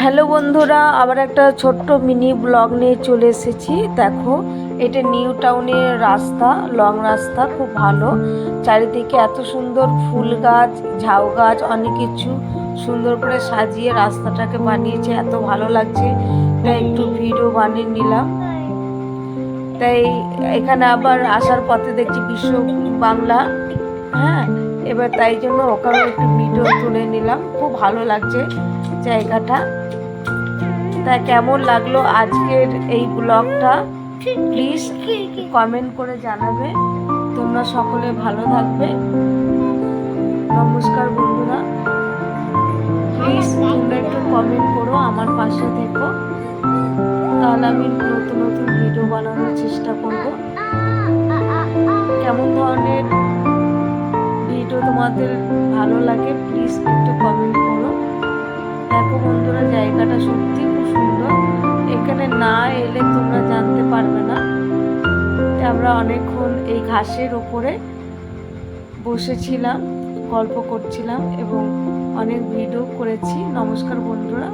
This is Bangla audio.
হ্যালো বন্ধুরা, আবার একটা ছোট্ট মিনি ব্লগ নিয়ে চলে এসেছি। দেখো, এটা নিউ টাউনের রাস্তা, লং রাস্তা, খুব ভালো। চারিদিকে এত সুন্দর ফুল গাছ, ঝাউ গাছ, অনেক কিছু সুন্দর করে সাজিয়ে রাস্তাটাকে বানিয়েছে, এত ভালো লাগছে। তাই একটু ভিডিও বানিয়ে নিলাম। তাই এখানে আবার আসার পথে দেখছি বিশ্ব বাংলা, হ্যাঁ, এবার তাই জন্য ওখানে একটু ভিডিও তুলে নিলাম। খুব ভালো লাগছে জায়গাটা। তা কেমন লাগলো আজকের এই ব্লগটা প্লিজ কমেন্ট করে জানাবে। তোমরা সকলে ভালো থাকবে। নমস্কার বন্ধুরা, প্লিজ তোমরা একটু কমেন্ট করো, আমার পাশে থেকো, তাহলে আমি নতুন নতুন ভিডিও বানানোর চেষ্টা করব। কেমন ধরনের ভিডিও তোমাদের ভালো লাগে প্লিজ একটু কমেন্ট করো। দেখো বন্ধুরা, জায়গাটা সত্যি খুব সুন্দর। এখানে না এলে তোমরা জানতে পারবে না। আমরা অনেকক্ষণ এই ঘাসের ওপরে বসেছিলাম, গল্প করছিলাম এবং অনেক ভিডিও করেছি। নমস্কার বন্ধুরা।